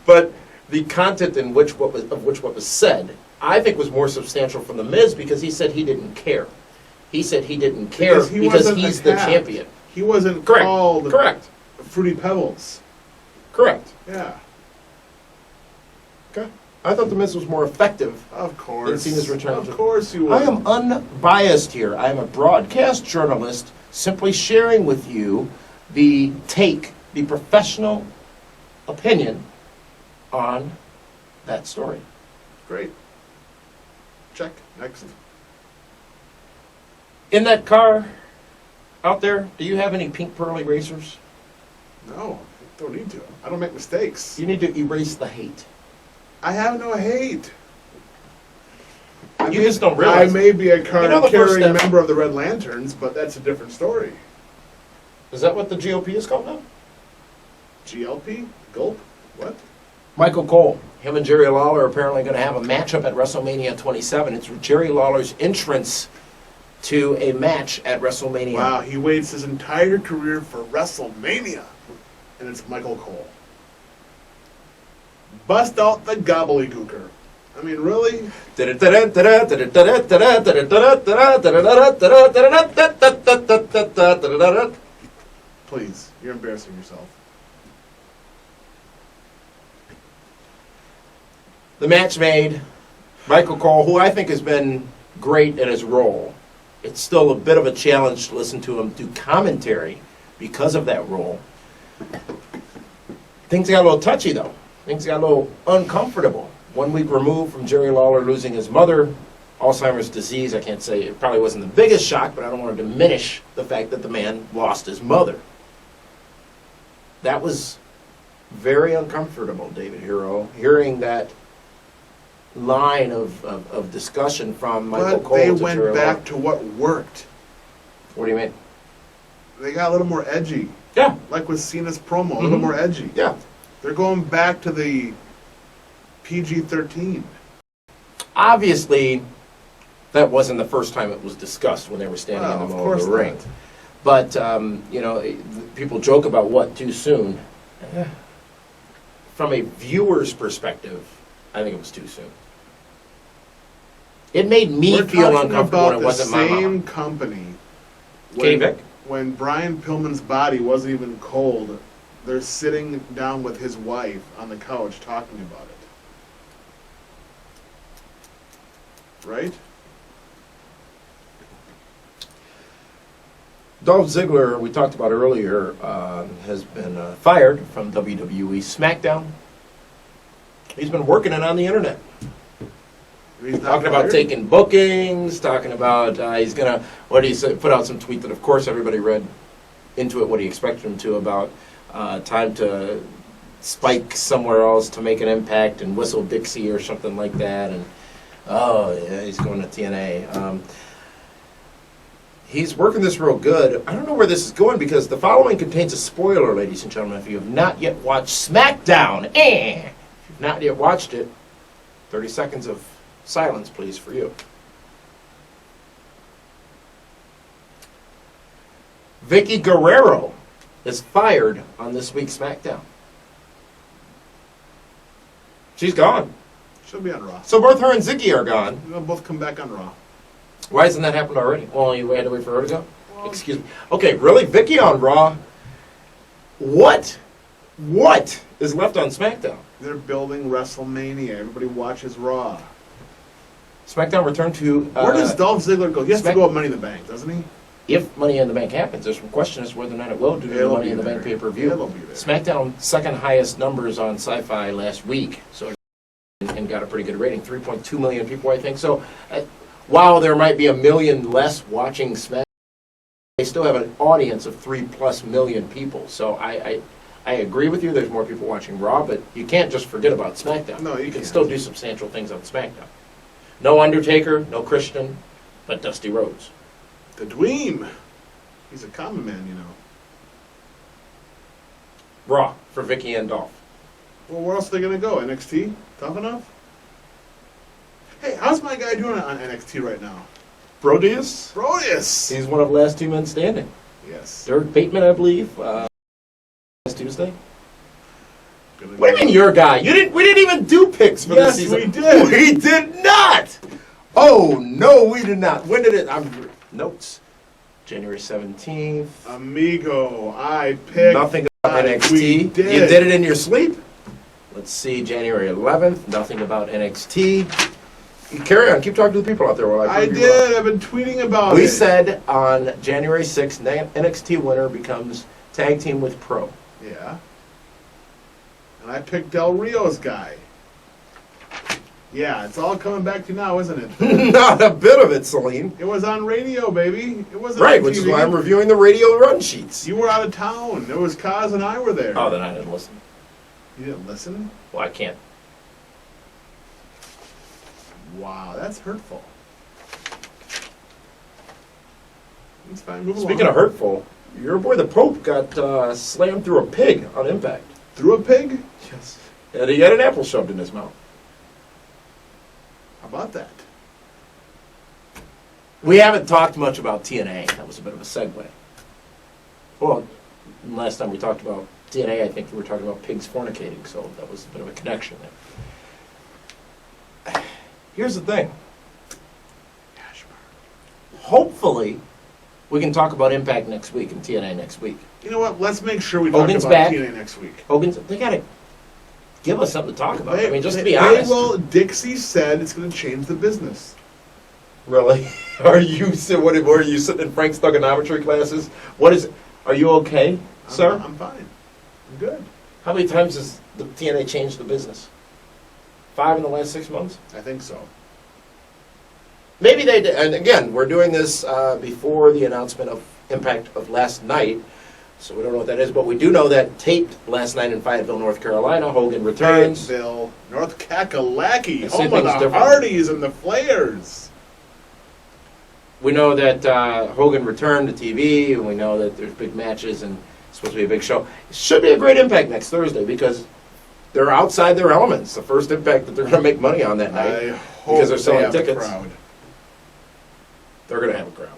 But the content in which what was said, I think was more substantial from The Miz because he said he didn't care. He said he didn't care because wasn't he's the attacked. champion. He wasn't Correct. called Correct. Fruity Pebbles. Correct. Yeah, Okay. I thought The Miz was more effective. of course. Than Cena's return Of to- course you would. I am unbiased here. I am a broadcast journalist simply sharing with you the professional opinion on that story. Great. Check. Next. In that car out there, do you have any pink pearly racers? No, don't need to. I don't make mistakes. You need to erase the hate. I have no hate. You just don't realize I may be a You know the first card-carrying step- member of the Red Lanterns, but that's a different story. Is that what the GOP is called now? GLP? Gulp? What? Michael Cole. Him and Jerry Lawler are apparently going to have a matchup at WrestleMania 27. It's Jerry Lawler's entrance to a match at WrestleMania. Wow, he waits his entire career for WrestleMania, and it's Michael Cole. Bust out the gobbledygooker. I mean, really? Please, you're embarrassing yourself. The match made, Michael Cole, who I think has been great in his role. It's still a bit of a challenge to listen to him do commentary because of that role. Things got a little touchy, though. Things got a little uncomfortable. 1 week removed from Jerry Lawler losing his mother, Alzheimer's disease. I can't say it probably wasn't the biggest shock, but I don't want to diminish the fact that the man lost his mother. That was very uncomfortable, David Hero, hearing that line of discussion from Michael But Cole they to went Jerry back Lawler. to what worked. What do you mean? They got a little more edgy. Yeah, Like with Cena's promo, a little Mhm. more edgy. yeah. They're going back to the PG-13. Obviously, That wasn't the first time it was discussed when they were standing in the Well, of middle of course the ring. not. But, people joke about what, too soon. From a viewer's perspective, I think it was too soon. It made me We're feel talking uncomfortable when about it the wasn't my same mom. company. Katie When- Vick? When Brian Pillman's body wasn't even cold, they're sitting down with his wife on the couch talking about it. Right? Dolph Ziggler, we talked about earlier, has been fired from WWE SmackDown. He's been working it on the internet. He's not Talking about fired? taking bookings, talking about he's going to, what he said, put out some tweet that of course everybody read into it what he expected him to about time to spike somewhere else to make an impact and whistle Dixie or something like that. And oh, yeah, he's going to TNA. He's working this real good. I don't know where this is going because the following contains a spoiler, ladies and gentlemen. If you have not yet watched SmackDown, if you've not yet watched it, 30 seconds of silence, please, for you. Vicky Guerrero is fired on this week's SmackDown. She's gone. She'll be on Raw. So both her and Ziggy are gone. They'll both come back on Raw. Why hasn't that happened already? Well, you had to wait for her to go? Excuse me. Okay, really? Vicky on Raw? What is left on SmackDown? They're building WrestleMania. Everybody watches Raw. SmackDown returned to... Where does Dolph Ziggler go? He has to Smack- go with Money in the Bank, doesn't he? If Money in the Bank happens, there's some question as to whether or not it will due to the It'll Money be in the there. Bank pay-per-view. It'll be there. SmackDown second highest numbers on Sci-Fi last week, so and got a pretty good rating, 3.2 million people, I think. So, while there might be 1 million less watching SmackDown, they still have an audience of 3+ million people. So I agree with you. There's more people watching Raw, but you can't just forget about SmackDown. No, you can can't. still do substantial things on SmackDown. No Undertaker, no Christian, but Dusty Rhodes. The Dweem. He's a common man, you know. Raw for Vicky and Dolph. Well, where else are they going to go? NXT? Tough enough? Hey, how's my guy doing on NXT right now? Brodius? Brodus! He's one of the last 2 men standing. Yes. Derek Bateman, I believe, last Tuesday. Gonna What do you mean your guy? We didn't even do picks for Yes, this season. we did. We did not. Oh no, we did not. When did it? Notes. January 17th. Amigo, I picked... Nothing about We NXT. did. You did it in your sleep. Let's see, January 11th. Nothing about NXT. You carry on. Keep talking to the people out there while I I prove you wrong. did. I've been tweeting about it. We said on January 6th, NXT winner becomes tag team with Pro. Yeah. And I picked Del Rio's guy. Yeah, it's all coming back to you now, isn't it? Not a bit of it, Celine. It was on radio, baby. It wasn't Right, on which is TV. why I'm reviewing the radio run sheets. You were out of town. It was Kaz and I were there. Oh, then I didn't listen. You didn't listen? Well, I can't. Wow, that's hurtful. It's fine. Move Speaking along. of hurtful, your boy the Pope got slammed through a pig on Impact. Through a pig? Yes. And he had an apple shoved in his mouth. How about that? We haven't talked much about TNA. That was a bit of a segue. Well, last time we talked about TNA, I think we were talking about pigs fornicating, so that was a bit of a connection there. Here's the thing. Hopefully, we can talk about Impact next week and TNA next week. You know what? Let's make sure we talk Hogan's about back. TNA next week. Hogan's, they gotta give us something to talk about. I mean, just to be honest. Well, Dixie said it's going to change the business. Really? Are you are you sitting in Frank's thugonometry classes? What is? Are you okay, sir? I'm fine. I'm good. How many times has the TNA changed the business? 5 in the last 6 months? I think so. Maybe they did. And again, we're doing this before the announcement of Impact of last night, so we don't know what that is. But we do know that taped last night in Fayetteville, North Carolina. Hogan returns. Fayetteville, North Kakalaki, The home same of the thing's different. Hardys and the Flayers. We know that Hogan returned to TV, and we know that there's big matches, and it's supposed to be a big show. It should be a great Impact next Thursday because they're outside their elements. The first Impact that they're going to make money on that night I hope because they're selling they have a tickets. crowd. they're going to have a crowd.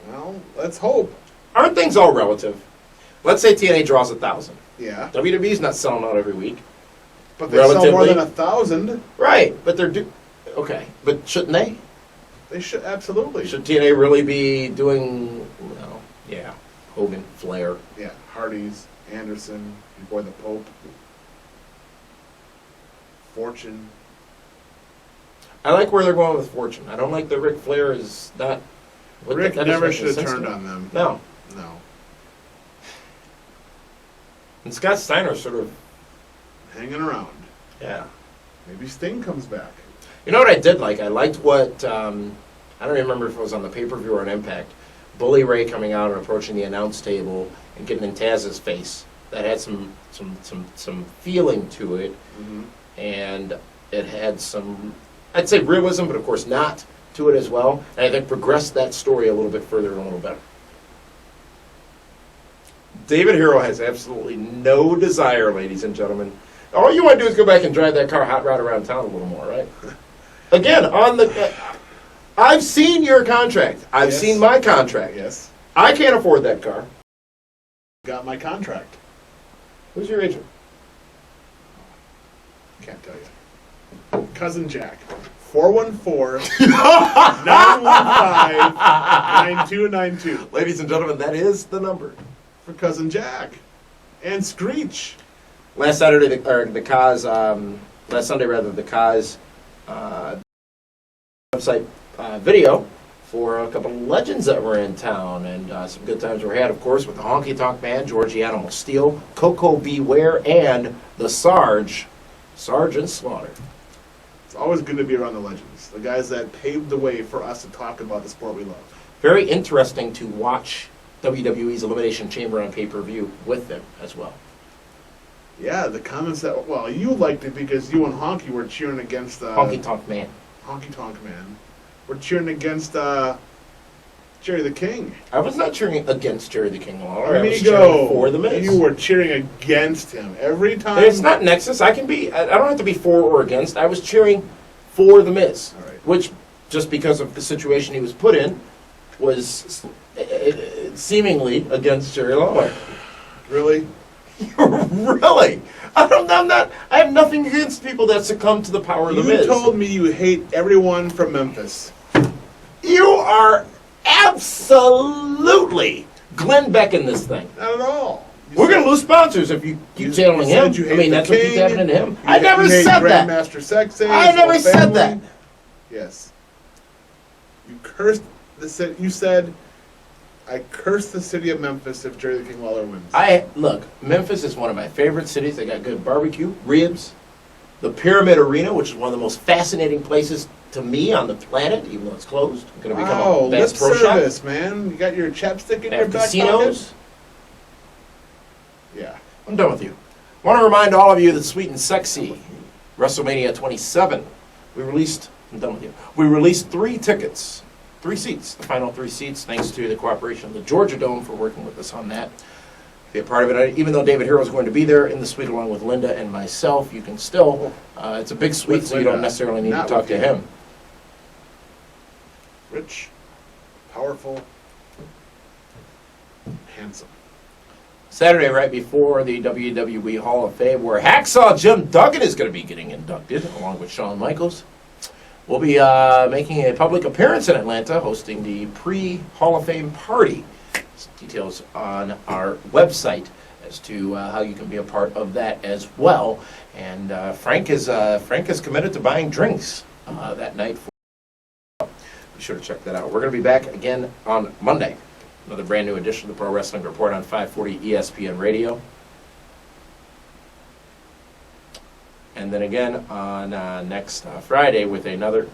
Well, let's hope. Aren't things all relative? Let's say TNA draws 1,000. Yeah. WWE's not selling out every week. But they sell more Relatively. than 1,000. Right, but they're okay, but shouldn't they? They should, absolutely. Should TNA really be doing, well, yeah, Hogan, Flair. Yeah, Hardy's, Anderson, your boy the Pope, Fortune. I like where they're going with Fortune. I don't like that Ric Flair is not. Rick that never doesn't make should have sense turned to me. on them. No. No. And Scott Steiner's sort of, Hanging around. yeah. Maybe Sting comes back. You know what I did like? I liked what, I don't remember if it was on the pay-per-view or on Impact, Bully Ray coming out and approaching the announce table and getting in Taz's face. That had some feeling to it, Mm-hmm. and it had some, I'd say realism, but of course not, to it as well. And I think progressed that story a little bit further and a little better. David Hero has absolutely no desire, ladies and gentlemen. All you want to do is go back and drive that car hot rod around town a little more, right? Again, I've seen your contract. I've Yes. seen my contract. Yes. I can't afford that car. Got my contract. Who's your agent? Can't tell you. Cousin Jack. 414-915-9292. Ladies and gentlemen, that is the number. For Cousin Jack. And Screech. Last Saturday, the Kaz, last Sunday rather, the Kaz website video for a couple of legends that were in town, and some good times were had, of course, with the Honky Tonk Man, Georgie Animal Steel, Coco Beware, and the Sergeant Slaughter. It's always good to be around the legends. The guys that paved the way for us to talk about the sport we love. Very interesting to watch WWE's Elimination Chamber on pay-per-view with them as well. Yeah, the comments that, well, you liked it because you and Honky were cheering against Honky Tonk Man. Honky Tonk Man. We're cheering against Jerry the King. I was not cheering against Jerry the King Lawler. I was Amigo, cheering for the Miz. you were cheering against him every time. It's not Nexus. I don't have to be for or against. I was cheering for the Miz, All right. which, just because of the situation he was put in, was seemingly against Jerry Lawler. Really? Really? I have nothing against people that succumb to the power of the Miz. You told me you hate everyone from Memphis. You are absolutely Glenn Beck in this thing. Not at all. We're going to lose sponsors if you keep channeling you him. said you hate I mean, the that's what keeps King. happening to him. You I never hate said that. Grandmaster Sexay. I never said that. Yes. You cursed the city. You said, I curse the city of Memphis if Jerry the King Lawler wins. Look, Memphis is one of my favorite cities. They got good barbecue, ribs, the Pyramid Arena, which is one of the most fascinating places to me on the planet, even though it's closed. It's going to become Wow, a lip Bass Pro Shop. service, man. You got your chapstick in They your have back casinos. pocket? Yeah. I'm done with you. I want to remind all of you that Sweet and Sexy, WrestleMania 27, I'm done with you. We released 3 tickets, 3 seats, the final 3 seats, thanks to the cooperation of the Georgia Dome for working with us on that. Be a part of it. Even though David Hero is going to be there in the suite along with Linda and myself, you can still, it's a big suite, With so you don't Linda, necessarily need to not talk with to you. him. Rich, powerful, handsome. Saturday, right before the WWE Hall of Fame, where Hacksaw Jim Duggan is going to be getting inducted, along with Shawn Michaels. We'll be making a public appearance in Atlanta, hosting the pre-Hall of Fame party. Details on our website as to how you can be a part of that as well. And Frank is committed to buying drinks that night. Be sure to check that out. We're going to be back again on Monday. Another brand new edition of the Pro Wrestling Report on 540 ESPN Radio. And then again on next Friday with another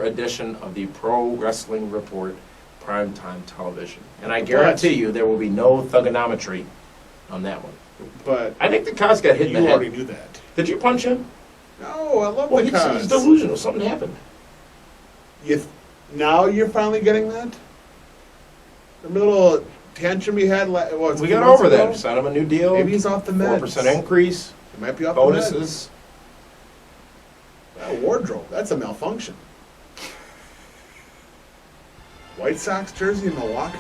edition of the Pro Wrestling Report Primetime Television. And I guarantee you there will be no thugonometry on that one. But I think the Cos got hit in you the head. already knew that. Did you punch him? No, I love Well, the he's Cos. delusional. Something happened. Now you're finally getting that? The little tantrum he had, We got over that. We signed him a new deal. Maybe he's off the meds. 4% increase. He might be off Bonuses. the That wardrobe, that's a malfunction. White Sox jersey in Milwaukee?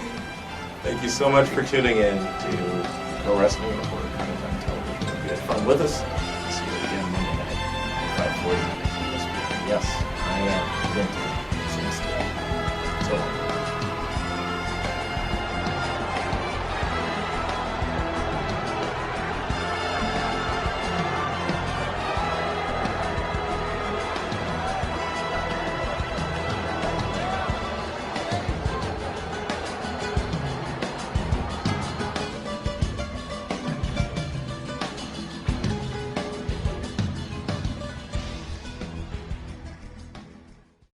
Thank you so much for tuning in to Pro Wrestling Report Primetime Television. If you had fun with us, see you again Monday night, 5:40. Yes, I am vintage.